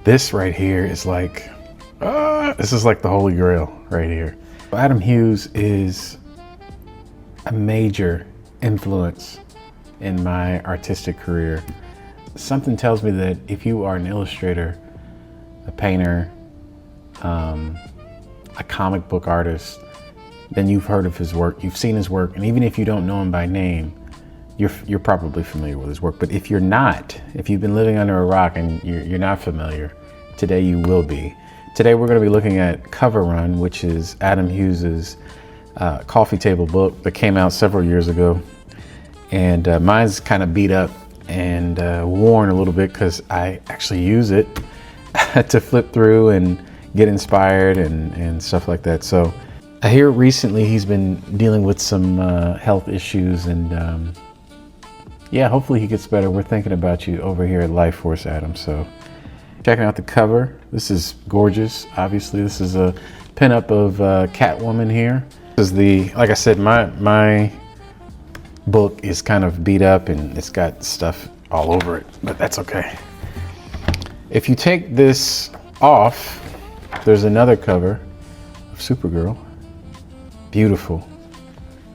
This right here is like, this is like the holy grail right here. Adam Hughes is a major influence in my artistic career. Something tells me that if you are an illustrator, a painter, a comic book artist, then you've heard of his work, you've seen his work, and even if you don't know him by name, you're probably familiar with his work. But if you're not, if you've been living under a rock and you're not familiar, today you will be. Today we're going to be looking at Cover Run, which is Adam Hughes's coffee table book that came out several years ago. And mine's kind of beat up and worn a little bit because I actually use it to flip through and get inspired and stuff like that. So I hear recently he's been dealing with some health issues, and yeah, hopefully he gets better. We're thinking about you over here at Life Force, Adam. So checking out the cover. This is gorgeous. Obviously, this is a pinup of Catwoman here. This is the, like I said, my book is kind of beat up and it's got stuff all over it, but that's okay. If you take this off, there's another cover of Supergirl. Beautiful,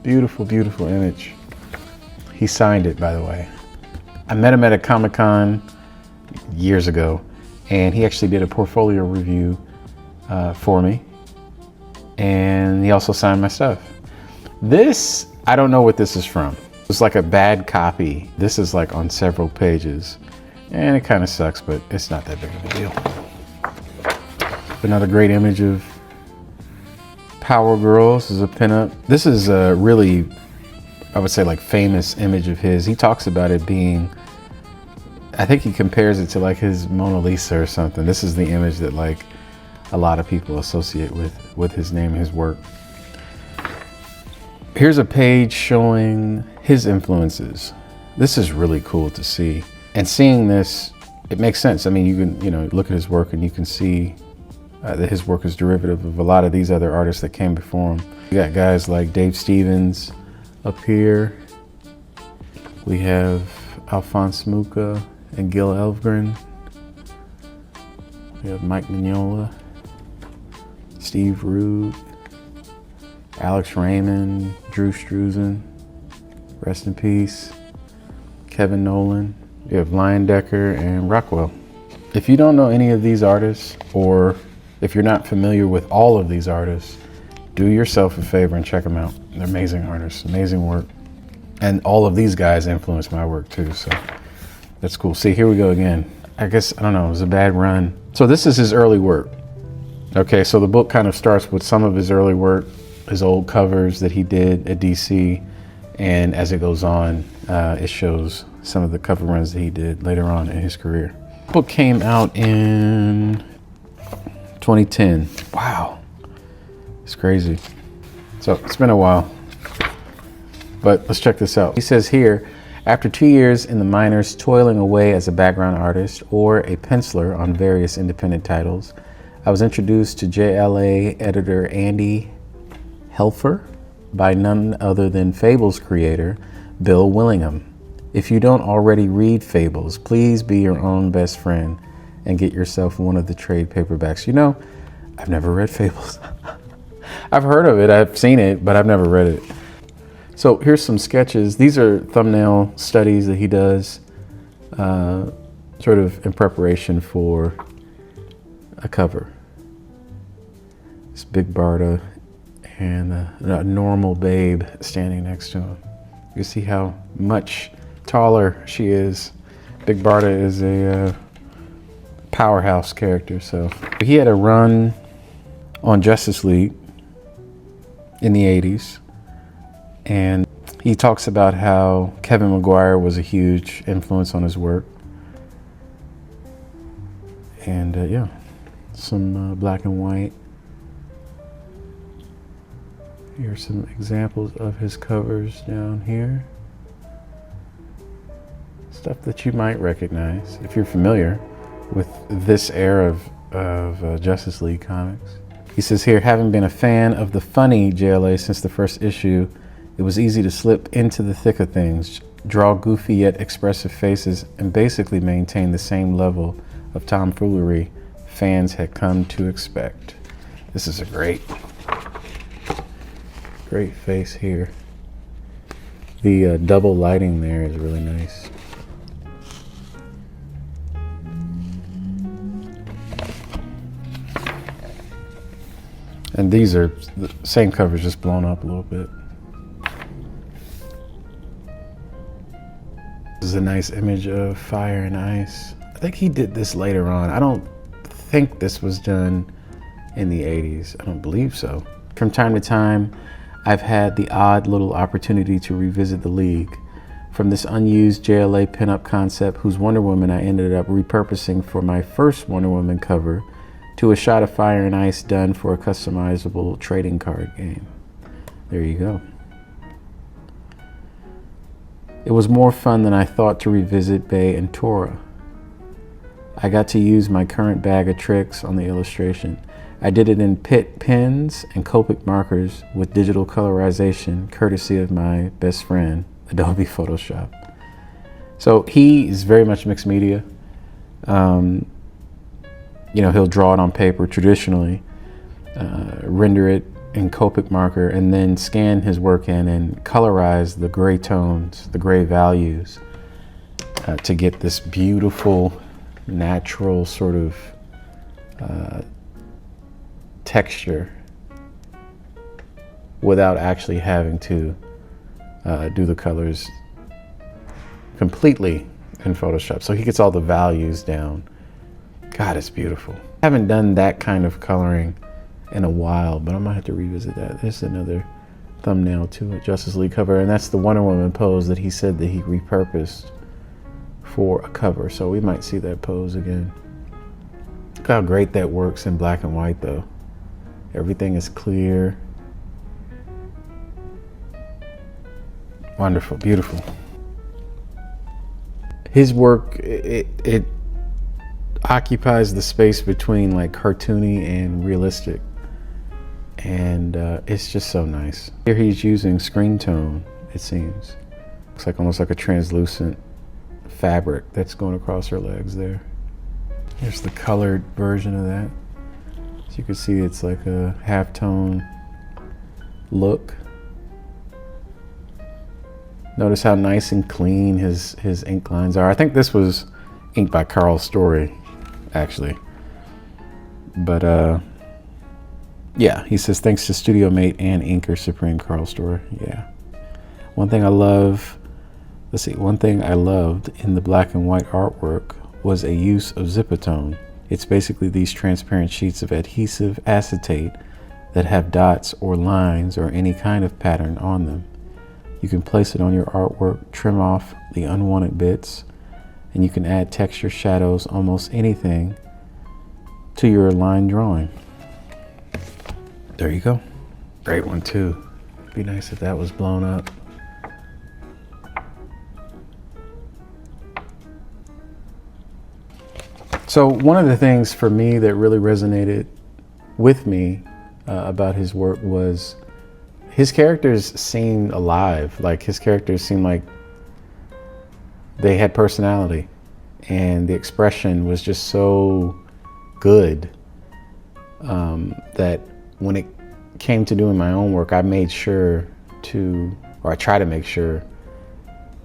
beautiful, beautiful image. He signed it, by the way. I met him at a Comic-Con years ago, and he actually did a portfolio review for me. And he also signed my stuff. This, I don't know what this is from. It's like a bad copy. This is like on several pages, and it kind of sucks, but it's not that big of a deal. Another great image of Power Girl. This is a pinup. This is a really, I would say, like famous image of his. He talks about it being, I think he compares it to like his Mona Lisa or something. This is the image that like a lot of people associate with his name and his work. Here's a page showing his influences. This is really cool to see. And seeing this, it makes sense. I mean, you can, look at his work and you can see that his work is derivative of a lot of these other artists that came before him. We got guys like Dave Stevens up here. We have Alphonse Mucha and Gil Elvgren. We have Mike Mignola, Steve Rude, Alex Raymond, Drew Struzan, rest in peace, Kevin Nolan. We have Leyendecker and Rockwell. If you don't know any of these artists, or if you're not familiar with all of these artists, do yourself a favor and check them out. They're amazing artists, amazing work. And all of these guys influenced my work too, so that's cool. See, here we go again. I guess, I don't know, it was a bad run. So this is his early work. Okay, so the book kind of starts with some of his early work, his old covers that he did at DC, and as it goes on, it shows some of the cover runs that he did later on in his career. The book came out in 2010. Wow, it's crazy. So it's been a while, but let's check this out. He says here, after 2 years in the minors toiling away as a background artist or a penciler on various independent titles, I was introduced to JLA editor Andy Helfer by none other than Fables creator Bill Willingham. If you don't already read Fables, please be your own best friend and get yourself one of the trade paperbacks. I've never read Fables. I've heard of it, I've seen it, but I've never read it. So here's some sketches. These are thumbnail studies that he does sort of in preparation for a cover. It's Big Barda and a normal babe standing next to him. You see how much taller she is. Big Barda is a powerhouse character. So he had a run on Justice League in the 80s, and he talks about how Kevin Maguire was a huge influence on his work. And yeah, some black and white. Here's some examples of his covers down here. Stuff that you might recognize if you're familiar with this era of Justice League comics. He says here, having been a fan of the funny JLA since the first issue, it was easy to slip into the thick of things, draw goofy yet expressive faces, and basically maintain the same level of tomfoolery fans had come to expect. This is a great face here. The double lighting there is really nice. And these are the same covers, just blown up a little bit. This is a nice image of fire and ice. I think he did this later on. I don't think this was done in the 80s. I don't believe so. From time to time, I've had the odd little opportunity to revisit the League. From this unused JLA pinup concept, whose Wonder Woman I ended up repurposing for my first Wonder Woman cover, to a shot of fire and ice done for a customizable trading card game. There you go. It was more fun than I thought to revisit Bay and Tora. I got to use my current bag of tricks on the illustration. I did it in Pitt pens and Copic markers with digital colorization, courtesy of my best friend, Adobe Photoshop. So he is very much mixed media. You know, he'll draw it on paper traditionally, render it in Copic marker, and then scan his work in and colorize the gray tones, the gray values, to get this beautiful, natural sort of texture without actually having to do the colors completely in Photoshop. So he gets all the values down. God, it's beautiful. I haven't done that kind of coloring in a while, but I might have to revisit that. There's another thumbnail to a Justice League cover, and that's the Wonder Woman pose that he said that he repurposed for a cover. So we might see that pose again. Look how great that works in black and white though. Everything is clear. Wonderful, beautiful. His work, it occupies the space between like cartoony and realistic. And it's just so nice. Here he's using screen tone, it seems. Looks like almost like a translucent fabric that's going across her legs there. Here's the colored version of that. As you can see, it's like a halftone look. Notice how nice and clean his ink lines are. I think this was inked by Carl Story, actually. But yeah, he says, thanks to studio mate and inker Supreme Carl Story. Yeah. One thing I loved in the black and white artwork was a use of Zipatone. It's basically these transparent sheets of adhesive acetate that have dots or lines or any kind of pattern on them. You can place it on your artwork, trim off the unwanted bits, and you can add texture, shadows, almost anything to your line drawing. There you go. Great one too. Be nice if that was blown up. So one of the things for me that really resonated with me about his work was his characters seemed alive. Like his characters seemed like they had personality, and the expression was just so good that when it came to doing my own work, I made sure to, or I try to make sure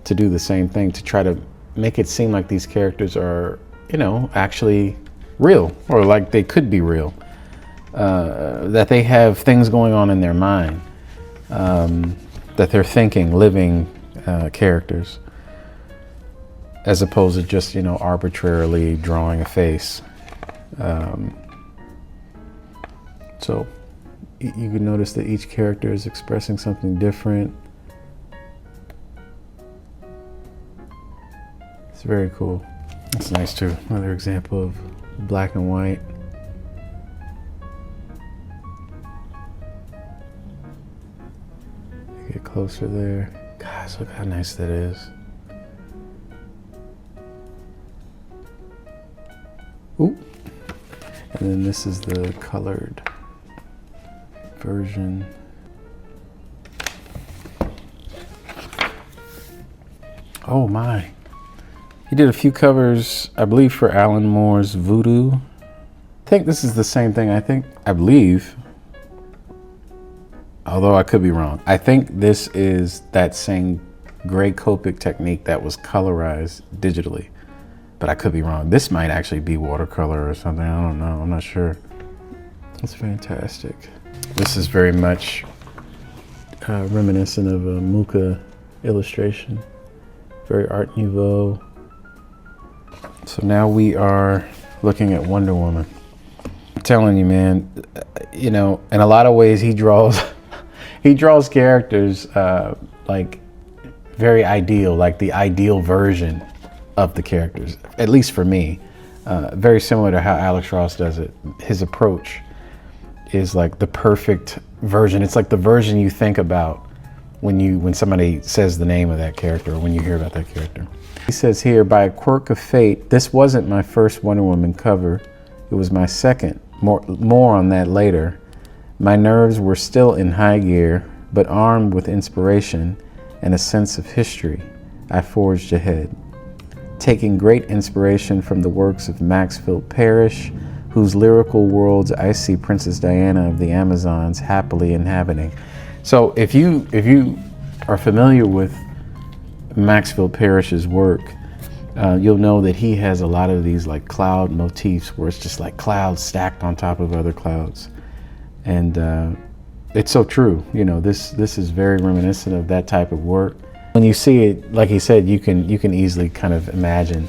to do the same thing, to try to make it seem like these characters are, you know, actually real, or like they could be real, that they have things going on in their mind, that they're thinking, living characters, as opposed to just, you know, arbitrarily drawing a face. So you can notice that each character is expressing something different. It's very cool. It's nice too. Another example of black and white. Get closer there. Guys, look how nice that is. Ooh. And then this is the colored version. Oh my. He did a few covers, I believe, for Alan Moore's Voodoo. I think this is the same thing. I believe, although I could be wrong, I think this is that same gray Copic technique that was colorized digitally, but I could be wrong. This might actually be watercolor or something. I don't know. I'm not sure. It's fantastic. This is very much reminiscent of a Mucha illustration. Very Art Nouveau. So now we are looking at Wonder Woman. I'm telling you, man, you know, in a lot of ways he draws characters like very ideal, like the ideal version of the characters, at least for me. Very similar to how Alex Ross does it. His approach is like the perfect version. It's like the version you think about when somebody says the name of that character or when you hear about that character. He says here, by a quirk of fate, this wasn't my first Wonder Woman cover. It was my second. More on that later. My nerves were still in high gear, but armed with inspiration and a sense of history, I forged ahead, taking great inspiration from the works of Maxfield Parrish, whose lyrical worlds I see Princess Diana of the Amazons happily inhabiting. So if you are familiar with Maxfield Parrish's work, you'll know that he has a lot of these like cloud motifs where it's just like clouds stacked on top of other clouds. And it's so true. You know, this is very reminiscent of that type of work. When you see it, like he said, you can easily kind of imagine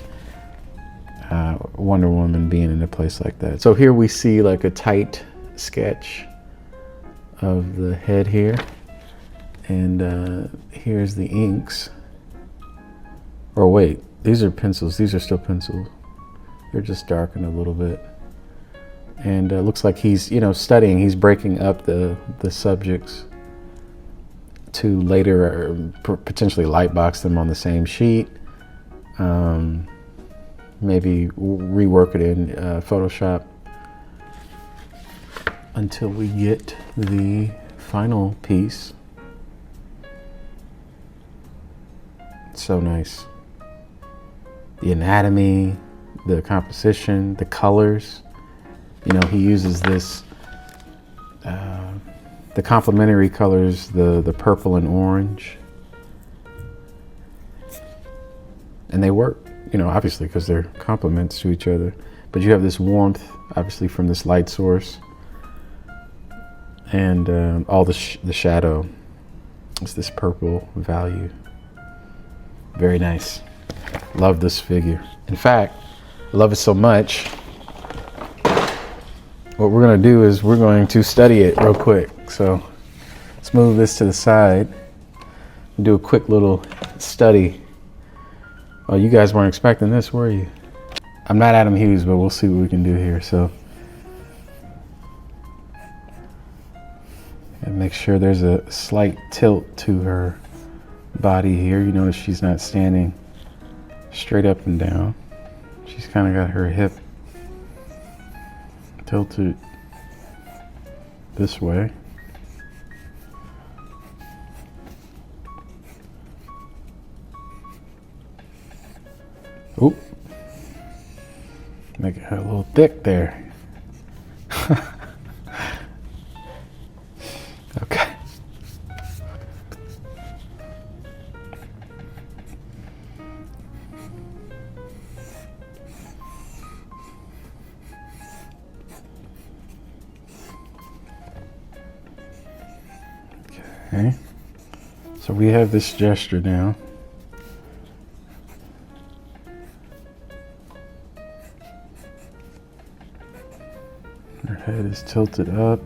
Wonder Woman being in a place like that. So here we see like a tight sketch of the head here. And here's the inks. Or wait, these are pencils. These are still pencils. They're just darkened a little bit. And it looks like he's, you know, studying. He's breaking up the subjects to later potentially lightbox them on the same sheet. Maybe rework it in Photoshop until we get the final piece. So nice. The anatomy, the composition, the colors. You know, he uses this, the complementary colors, the purple and orange. And they work, you know, obviously because they're complements to each other. But you have this warmth, obviously from this light source. And all the shadow is this purple value. Very nice. Love this figure. In fact, I love it so much. What we're going to do is we're going to study it real quick. So let's move this to the side and do a quick little study. Oh, you guys weren't expecting this, were you? I'm not Adam Hughes, but we'll see what we can do here. So, and make sure there's a slight tilt to her body here. You notice she's not standing straight up and down. She's kind of got her hip tilted this way. Oop. Make it a little thick there. Okay. Okay, so we have this gesture now. Her head is tilted up.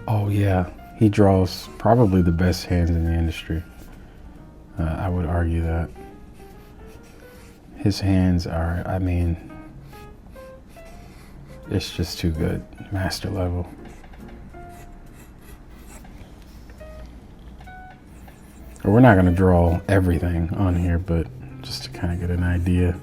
Oh yeah, he draws probably the best hands in the industry. I would argue that. His hands are, I mean, It's just too good. Master level. We're not going to draw everything on here, but just to kind of get an idea.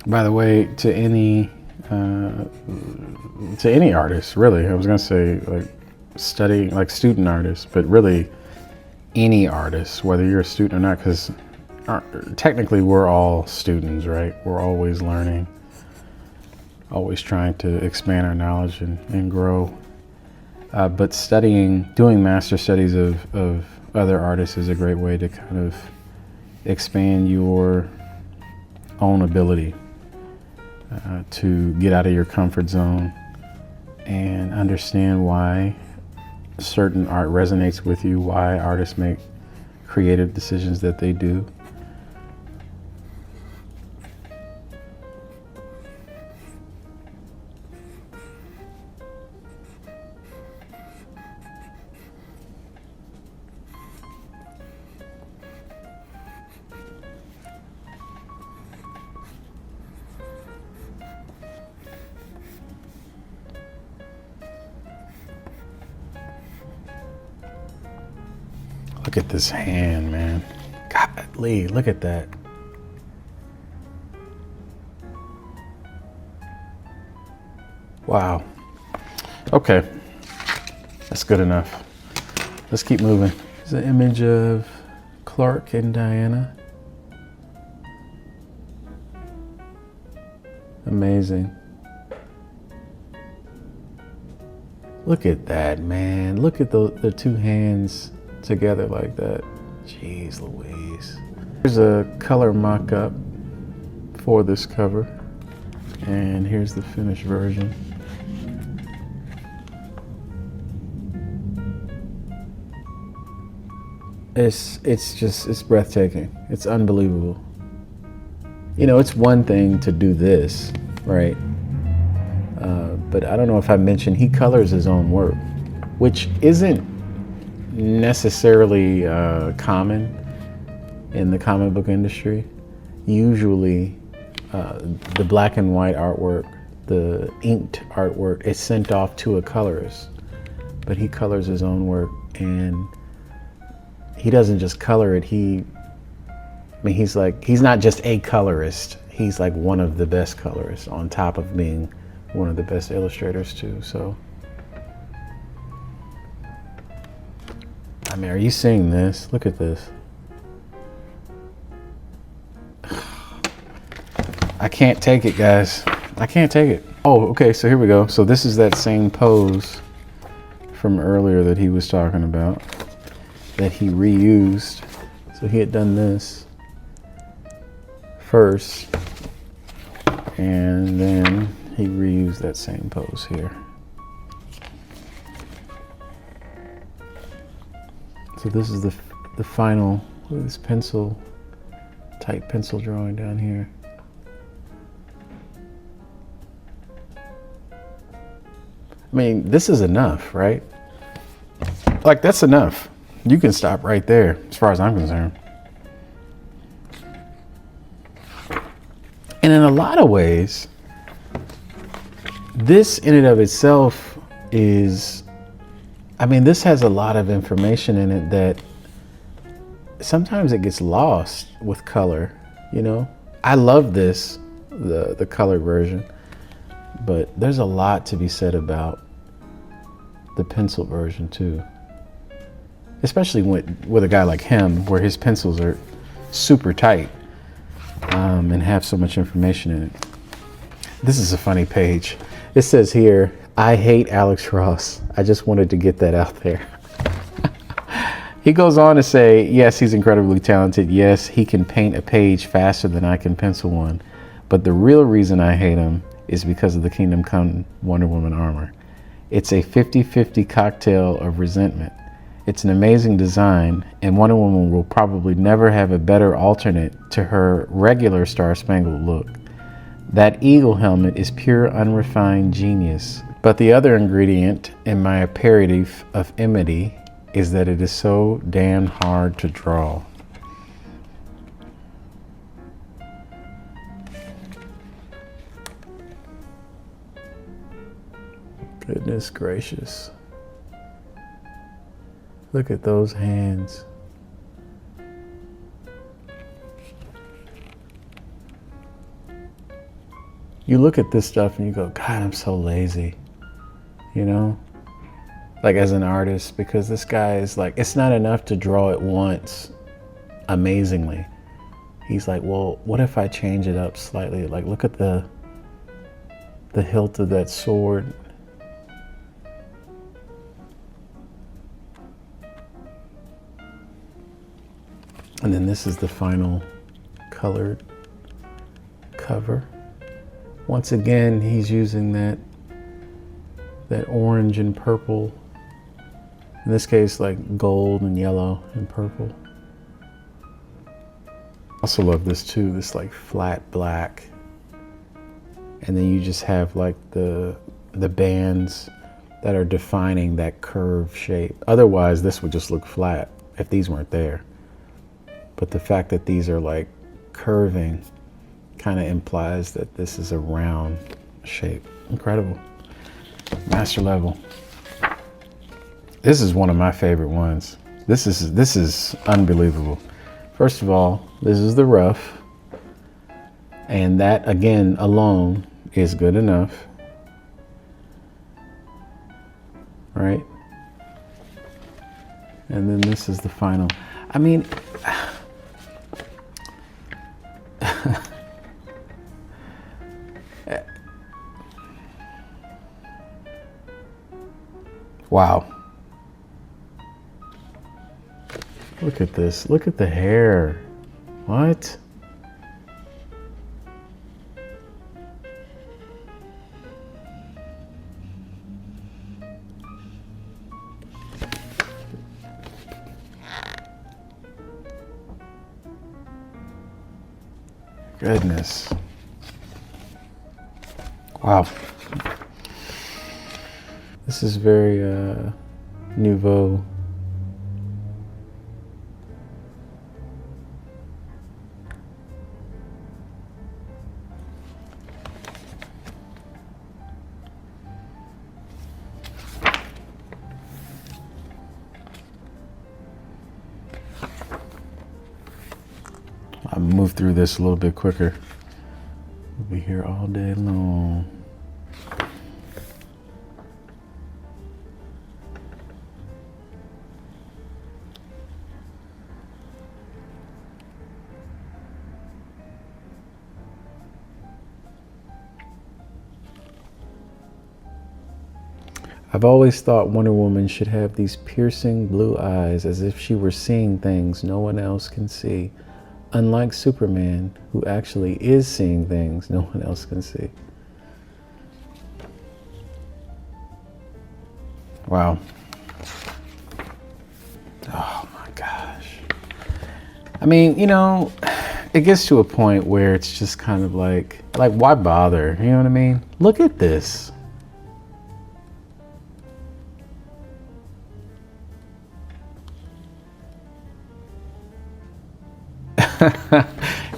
By the way, to any artist, really, I was gonna say like studying, like student artists, but really any artist, whether you're a student or not, because technically we're all students, right? We're always learning, always trying to expand our knowledge and grow. But doing master studies of other artists is a great way to kind of expand your own ability. To get out of your comfort zone and understand why certain art resonates with you, why artists make creative decisions that they do. Look at this hand, man. Golly, look at that. Wow. Okay, that's good enough. Let's keep moving. There's an image of Clark and Diana. Amazing. Look at that, man. Look at the two hands together like that. Jeez Louise. Here's a color mock-up for this cover, and here's the finished version. It's breathtaking. It's unbelievable. You know, it's one thing to do this, right? But I don't know if I mentioned he colors his own work, which isn't necessarily common in the comic book industry. Usually the black and white artwork, the inked artwork, is sent off to a colorist, but he colors his own work, and he doesn't just color it. He's not just a colorist, he's like one of the best colorists on top of being one of the best illustrators too. So I mean, are you seeing this? Look at this. I can't take it, guys. I can't take it. Oh, okay, so here we go. So this is that same pose from earlier that he was talking about, that he reused. So he had done this first, and then he reused that same pose here. So this is the final, look at this pencil, tight pencil drawing down here. I mean, this is enough, right? Like, that's enough. You can stop right there, as far as I'm concerned. And in a lot of ways, this in and of itself is, I mean, this has a lot of information in it that sometimes it gets lost with color, you know? I love this, the color version, but there's a lot to be said about the pencil version too. Especially with a guy like him, where his pencils are super tight and have so much information in it. This is a funny page. It says here, I hate Alex Ross. I just wanted to get that out there. He goes on to say, yes, he's incredibly talented. Yes, he can paint a page faster than I can pencil one. But the real reason I hate him is because of the Kingdom Come Wonder Woman armor. It's a 50-50 cocktail of resentment. It's an amazing design, and Wonder Woman will probably never have a better alternate to her regular Star-Spangled look. That eagle helmet is pure unrefined genius. But the other ingredient in my aperitif of enmity is that it is so damn hard to draw. Goodness gracious. Look at those hands. You look at this stuff and you go, God, I'm so lazy. You know? Like as an artist, because this guy is like, it's not enough to draw it once amazingly. He's like, well, what if I change it up slightly? Like, look at the hilt of that sword. And then this is the final colored cover. Once again, he's using that orange and purple. In this case, like gold and yellow and purple. Also love this too, this like flat black. And then you just have like the bands that are defining that curved shape. Otherwise, this would just look flat if these weren't there. But the fact that these are like curving kind of implies that this is a round shape. Incredible. Master level. This is one of my favorite ones. This is unbelievable. First of all, this is the rough. And that again alone is good enough. Right? And then this is the final. I mean, wow. Look at this. Look at the hair. What? Goodness. Wow. This is very nouveau. I'll move through this a little bit quicker. We'll be here all day long. I've always thought Wonder Woman should have these piercing blue eyes as if she were seeing things no one else can see. Unlike Superman, who actually is seeing things no one else can see. Wow. Oh my gosh. I mean, you know, it gets to a point where it's just kind of like why bother? You know what I mean? Look at this.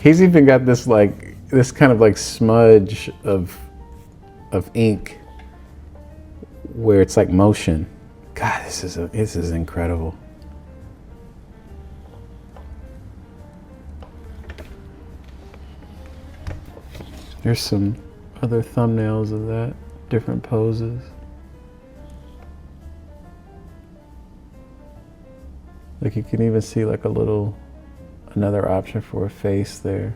He's even got this kind of like smudge of ink where it's like motion. God, this is incredible. There's some other thumbnails of that, different poses. Like you can even see like another option for a face there.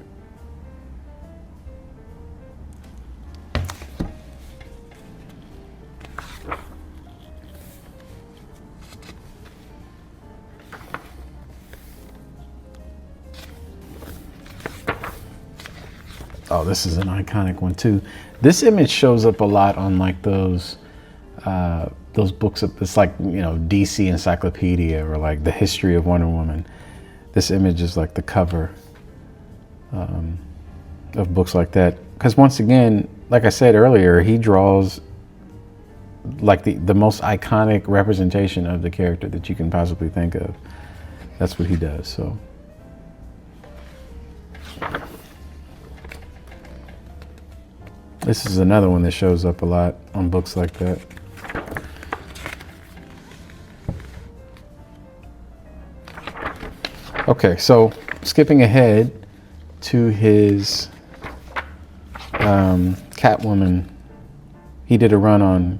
Oh, this is an iconic one too. This image shows up a lot on like those books. It's like, you know, DC Encyclopedia or like the history of Wonder Woman. This image is like the cover of books like that. Because once again, like I said earlier, he draws like the most iconic representation of the character that you can possibly think of. That's what he does. So this is another one that shows up a lot on books like that. Okay, so skipping ahead to his Catwoman. He did a run on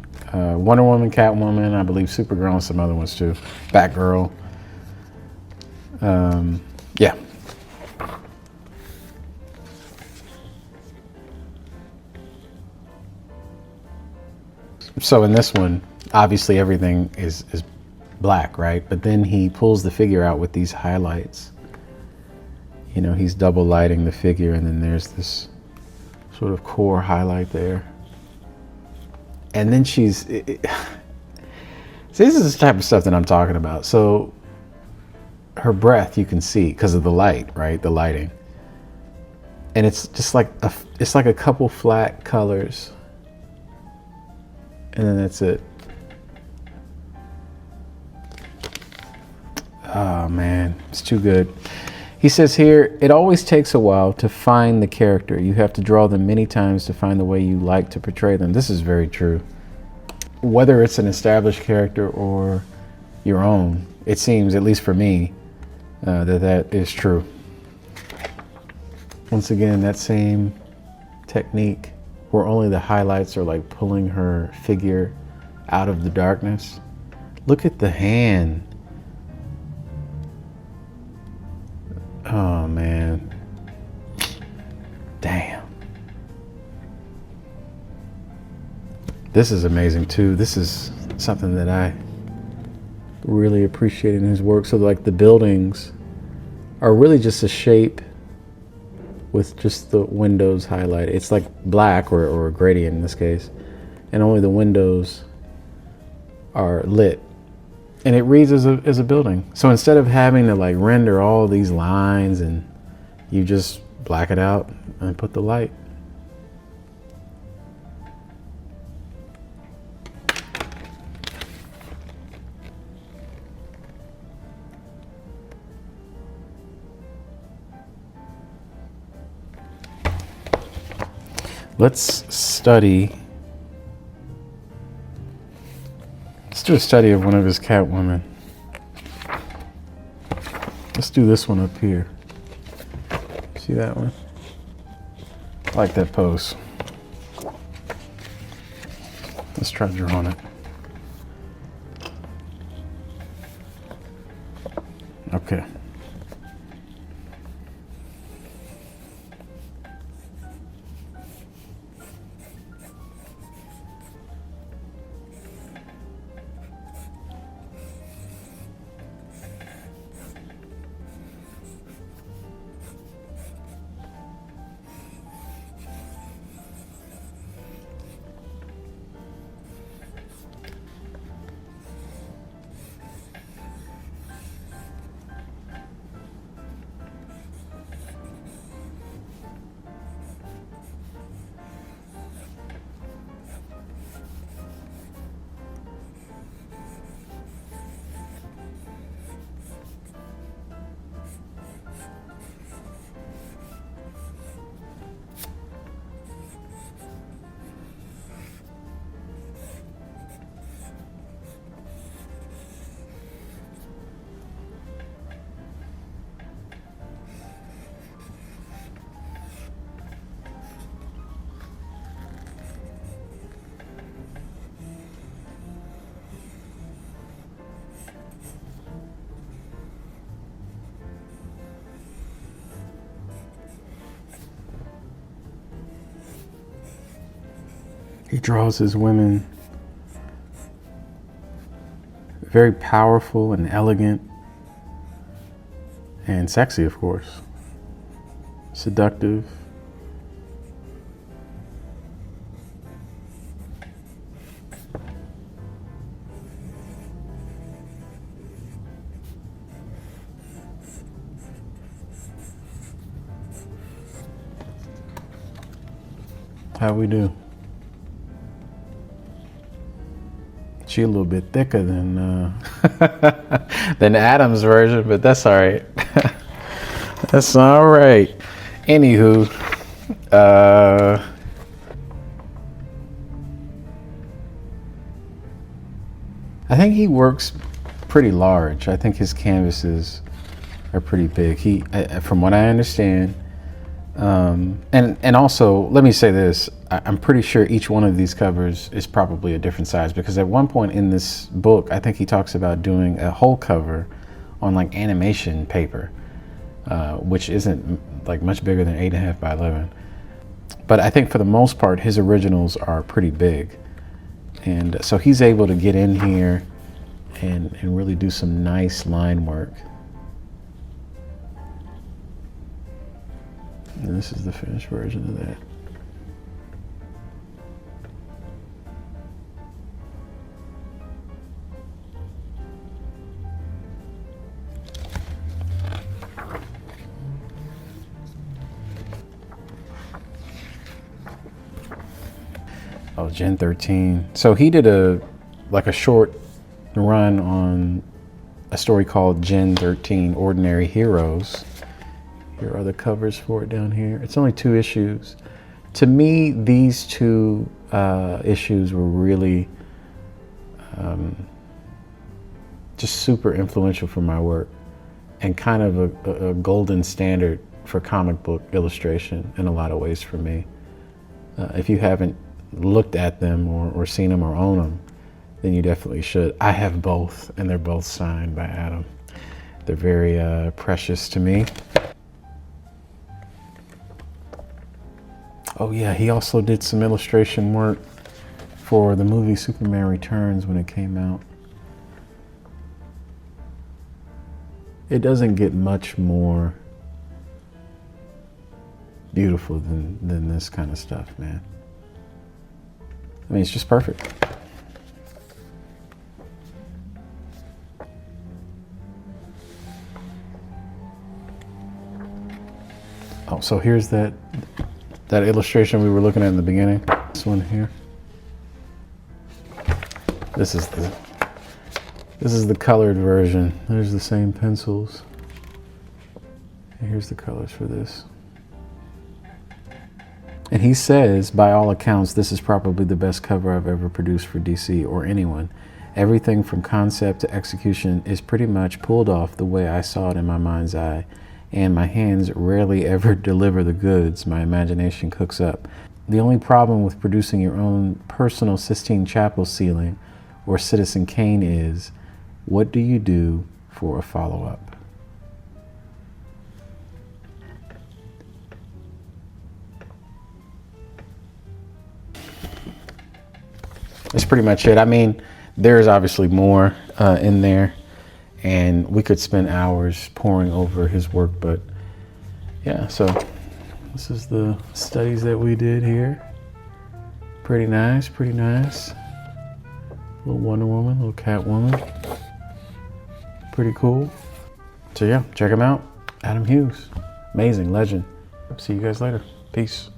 Wonder Woman, Catwoman, I believe Supergirl, and some other ones too. Batgirl. Yeah. So in this one, obviously everything is black, right? But then he pulls the figure out with these highlights. You know, he's double lighting the figure, and then there's this sort of core highlight there. And then see, this is the type of stuff that I'm talking about. So her breath, you can see because of the light, right? The lighting. And it's just like it's like a couple flat colors. And then that's it. Oh man, it's too good. He says here, it always takes a while to find the character. You have to draw them many times to find the way you like to portray them. This is very true. Whether it's an established character or your own, it seems, at least for me, that is true. Once again, that same technique where only the highlights are like pulling her figure out of the darkness. Look at the hand. Oh man. Damn. This is amazing too. This is something that I really appreciate in his work. So like the buildings are really just a shape with just the windows highlighted. It's like black or a gradient in this case, and only the windows are lit. And it reads as a building. So instead of having to like render all these lines, and you just black it out and put the light. Let's do a study of one of his Catwoman. Let's do this one up here. See that one? I like that pose. Let's try drawing it. Okay. He draws his women very powerful and elegant and sexy, of course. Seductive. How we do? She a little bit thicker than than Adam's version, but that's all right. That's all right. Anywho, I think he works pretty large. I think his canvases are pretty big. He, from what I understand, and also let me say this: I'm pretty sure each one of these covers is probably a different size, because at one point in this book, I think he talks about doing a whole cover on like animation paper, which isn't like much bigger than 8.5 by 11. But I think for the most part, his originals are pretty big, and so he's able to get in here and really do some nice line work. And this is the finished version of that. Oh, Gen 13. So he did a short run on a story called Gen 13 Ordinary Heroes. Here are the covers for it down here. It's only 2 issues. To me, these 2 issues were really just super influential for my work, and kind of a golden standard for comic book illustration in a lot of ways for me. If you haven't looked at them or seen them or own them, then you definitely should. I have both, and they're both signed by Adam. They're very precious to me. Oh yeah, he also did some illustration work for the movie Superman Returns when it came out. It doesn't get much more beautiful than this kind of stuff, man. I mean, it's just perfect. Oh, so here's that illustration we were looking at in the beginning. This one here. This is the colored version. There's the same pencils. And here's the colors for this. And he says, by all accounts, this is probably the best cover I've ever produced for DC or anyone. Everything from concept to execution is pretty much pulled off the way I saw it in my mind's eye. And my hands rarely ever deliver the goods my imagination cooks up. The only problem with producing your own personal Sistine Chapel ceiling or Citizen Kane is, what do you do for a follow-up? That's pretty much it. I mean, there's obviously more in there, and we could spend hours poring over his work, but yeah, so this is the studies that we did here. Pretty nice, pretty nice. Little Wonder Woman, little Catwoman. Pretty cool. So yeah, check him out. Adam Hughes. Amazing, legend. See you guys later. Peace.